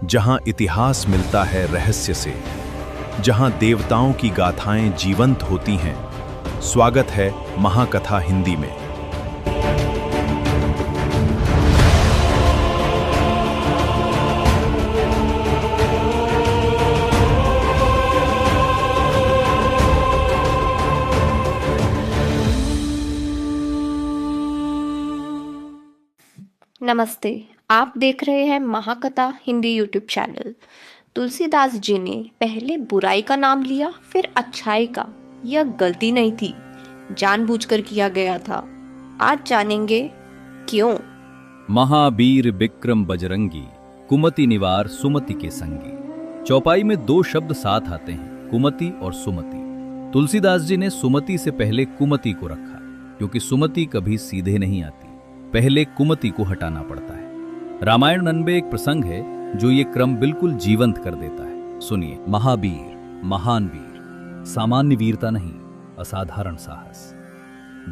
जहां इतिहास मिलता है रहस्य से, जहां देवताओं की गाथाएं जीवंत होती हैं। स्वागत है महाकथा हिंदी में। नमस्ते, आप देख रहे हैं महाकथा हिंदी यूट्यूब चैनल। तुलसीदास जी ने पहले बुराई का नाम लिया, फिर अच्छाई का। यह गलती नहीं थी, जानबूझकर किया गया था। आज जानेंगे क्यों। महावीर विक्रम बजरंगी, कुमति निवार सुमति के संगी। चौपाई में दो शब्द साथ आते हैं, कुमति और सुमति। तुलसीदास जी ने सुमति से पहले कुमति को रखा, क्योंकि सुमति कभी सीधे नहीं आती, पहले कुमति को हटाना पड़ता है। रामायण में एक प्रसंग है जो ये क्रम बिल्कुल जीवंत कर देता है। सुनिए। महावीर, महान वीर, सामान्य वीरता नहीं, असाधारण साहस।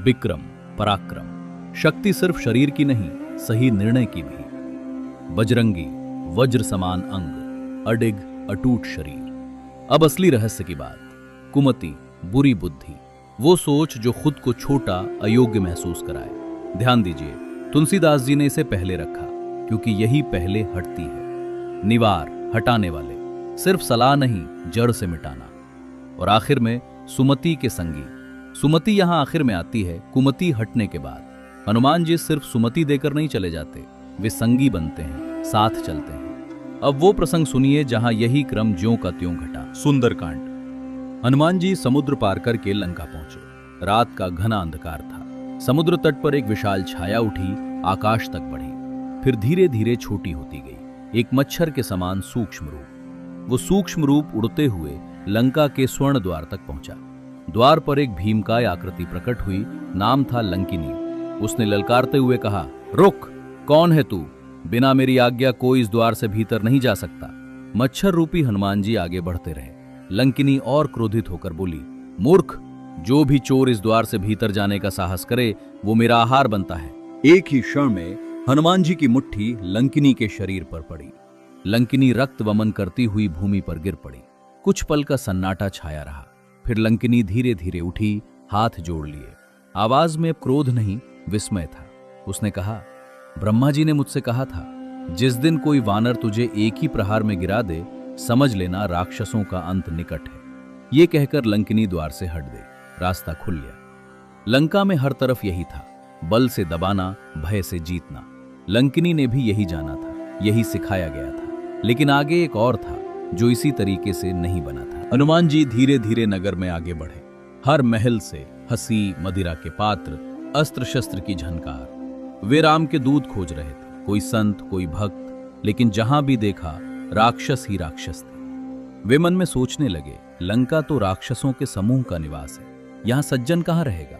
विक्रम, पराक्रम, शक्ति सिर्फ शरीर की नहीं, सही निर्णय की भी। बजरंगी, वज्र समान अंग, अडिग अटूट शरीर। अब असली रहस्य की बात। कुमति, बुरी बुद्धि, वो सोच जो खुद को छोटा, अयोग्य महसूस कराए। ध्यान दीजिए, तुलसीदास जी ने इसे पहले रखा, क्योंकि यही पहले हटती है। निवार, हटाने वाले, सिर्फ सलाह नहीं, जड़ से मिटाना। और आखिर में सुमति के संगी। सुमति यहां आखिर में आती है, कुमति हटने के बाद। हनुमान जी सिर्फ सुमति देकर नहीं चले जाते, वे संगी बनते हैं, साथ चलते हैं। अब वो प्रसंग सुनिए जहां यही क्रम ज्यों का त्यों घटा। सुंदरकांड। हनुमान जी समुद्र पार करके लंका पहुंचे। रात का घना अंधकार था। समुद्र तट पर एक विशाल छाया उठी, आकाश तक बढ़ी, फिर धीरे धीरे छोटी होती गई, एक मच्छर के समान सूक्ष्म रूप। वो सूक्ष्म रूप उड़ते हुए लंका के स्वर्ण द्वार तक पहुंचा। द्वार पर एक भीमकाय आकृति प्रकट हुई, नाम था लंकिनी। उसने ललकारते हुए कहा, रुक, कौन है तू? बिना मेरी आज्ञा कोई इस द्वार से भीतर नहीं जा सकता। मच्छर रूपी हनुमान जी आगे बढ़ते रहे। लंकिनी और क्रोधित होकर बोली, मूर्ख, जो भी चोर इस द्वार से भीतर जाने का साहस करे वो मेरा आहार बनता है। एक ही क्षण में हनुमान जी की मुट्ठी लंकिनी के शरीर पर पड़ी। लंकिनी रक्त वमन करती हुई भूमि पर गिर पड़ी। कुछ पल का सन्नाटा छाया रहा, फिर लंकिनी धीरे धीरे उठी, हाथ जोड़ लिए। आवाज में क्रोध नहीं, विस्मय था। उसने कहा, ब्रह्मा जी ने मुझसे कहा था, जिस दिन कोई वानर तुझे एक ही प्रहार में गिरा दे, समझ लेना राक्षसों का अंत निकट है। ये कहकर लंकिनी द्वार से हट गई। रास्ता खुल गया। लंका में हर तरफ यही था, बल से दबाना, भय से जीतना। लंकिनी ने भी यही जाना था, यही सिखाया गया था। लेकिन आगे एक और था जो इसी तरीके से नहीं बना था। हनुमान जी धीरे धीरे नगर में आगे बढ़े। हर महल से हंसी, मदिरा के पात्र, अस्त्र शस्त्र की झनकार। वे राम के दूत खोज रहे थे, कोई संत, कोई भक्त, लेकिन जहां भी देखा राक्षस ही राक्षस थे। वे मन में सोचने लगे, लंका तो राक्षसों के समूह का निवास है, यहां सज्जन कहां रहेगा।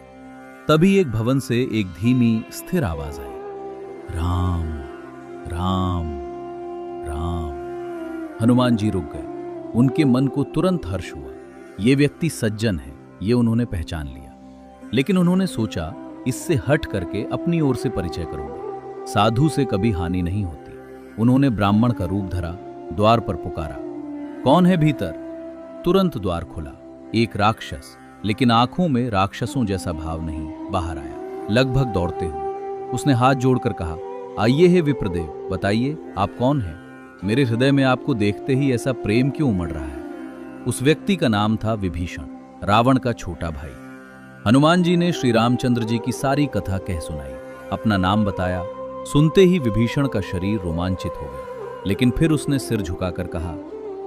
तभी एक भवन से एक धीमी स्थिर आवाज आई, राम राम राम। हनुमान जी रुक गए। उनके मन को तुरंत हर्ष हुआ, ये व्यक्ति सज्जन है, ये उन्होंने पहचान लिया। लेकिन उन्होंने सोचा, इससे हट करके अपनी ओर से परिचय करूंगा। साधु से कभी हानि नहीं होती। उन्होंने ब्राह्मण का रूप धरा, द्वार पर पुकारा, कौन है भीतर? तुरंत द्वार खुला। एक राक्षस, लेकिन आंखों में राक्षसों जैसा भाव नहीं, बाहर आया, लगभग दौड़ते हुए। उसने हाथ जोड़कर कहा, आइए हे विप्रदेव, बताइए आप कौन हैं? मेरे हृदय में आपको देखते ही ऐसा प्रेम क्यों उमड़ रहा है? उस व्यक्ति का नाम था विभीषण, रावण का छोटा भाई। हनुमान जी ने श्री रामचंद्र जी की सारी कथा कह सुनाई, अपना नाम बताया। सुनते ही विभीषण का शरीर रोमांचित हो गया, लेकिन फिर उसने सिर झुकाकर कहा,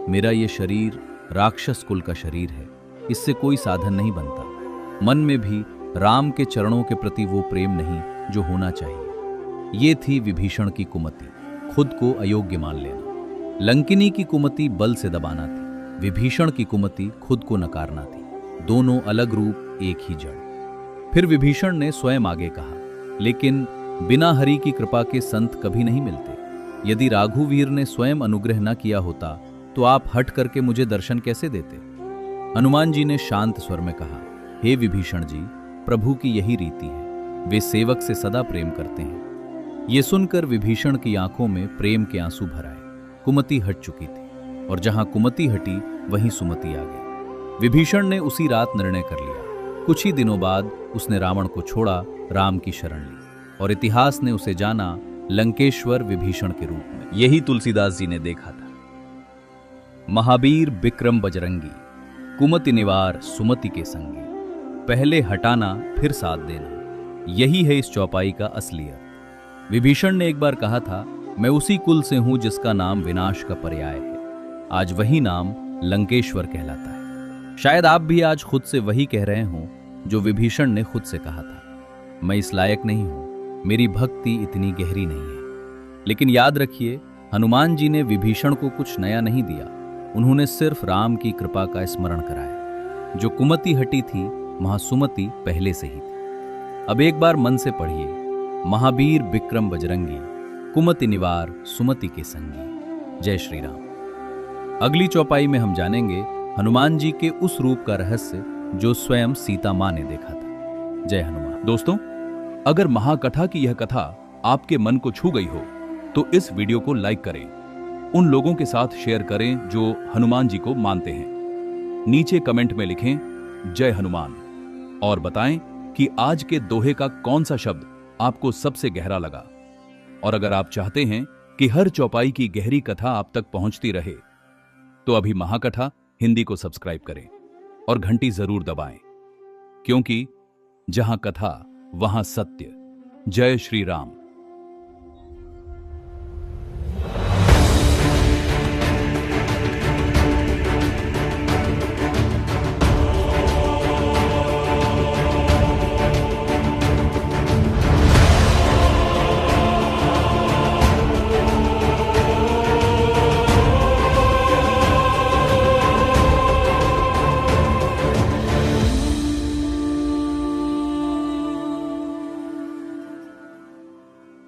मेरा ये शरीर राक्षस कुल का शरीर है, इससे कोई साधन नहीं बनता। मन में भी राम के चरणों के प्रति वो प्रेम नहीं जो होना चाहिए। ये थी विभीषण की कुमति, खुद को अयोग्य मान लेना। लंकिनी की कुमति बल से दबाना थी, विभीषण की कुमति खुद को नकारना थी। दोनों अलग रूप, एक ही जड़। फिर विभीषण ने स्वयं आगे कहा, लेकिन बिना हरि की कृपा के संत कभी नहीं मिलते। यदि राघुवीर ने स्वयं अनुग्रह न किया होता तो आप हट करके मुझे दर्शन कैसे देते? हनुमान जी ने शांत स्वर में कहा, हे विभीषण जी, प्रभु की यही रीति है, वे सेवक से सदा प्रेम करते हैं। ये सुनकर विभीषण की आंखों में प्रेम के आंसू भर आए। कुमति हट चुकी थी और जहां कुमति हटी वहीं सुमति आ गई। विभीषण ने उसी रात निर्णय कर लिया। कुछ ही दिनों बाद उसने रावण को छोड़ा, राम की शरण ली और इतिहास ने उसे जाना लंकेश्वर विभीषण के रूप में। यही तुलसीदास जी ने देखा था। महावीर विक्रम बजरंगी, कुमति निवार सुमति के संगी, पहले हटाना फिर साथ देना, यही है इस चौपाई का असलियत। विभीषण ने एक बार कहा था, मैं उसी कुल से हूं जिसका नाम विनाश का पर्याय है। आज वही नाम लंकेश्वर कहलाता है। शायद आप भी आज खुद से वही कह रहे हों जो विभीषण ने खुद से कहा था, मैं इस लायक नहीं हूं, मेरी भक्ति इतनी गहरी नहीं है। लेकिन याद रखिए, हनुमान जी ने विभीषण को कुछ नया नहीं दिया, उन्होंने सिर्फ राम की कृपा का स्मरण कराया। जो कुमति हटी थी वहां सुमति पहले से ही थी। अब एक बार मन से पढ़िए, महावीर विक्रम बजरंगी, कुमति निवार सुमति के संगी। जय श्री राम। अगली चौपाई में हम जानेंगे हनुमान जी के उस रूप का रहस्य जो स्वयं सीता मां ने देखा था। जय हनुमान। दोस्तों, अगर महाकथा की यह कथा आपके मन को छू गई हो तो इस वीडियो को लाइक करें, उन लोगों के साथ शेयर करें जो हनुमान जी को मानते हैं। नीचे कमेंट में लिखें जय हनुमान और बताएं कि आज के दोहे का कौन सा शब्द आपको सबसे गहरा लगा। और अगर आप चाहते हैं कि हर चौपाई की गहरी कथा आप तक पहुंचती रहे तो अभी महाकथा हिंदी को सब्सक्राइब करें और घंटी जरूर दबाएं, क्योंकि जहां कथा वहां सत्य। जय श्री राम।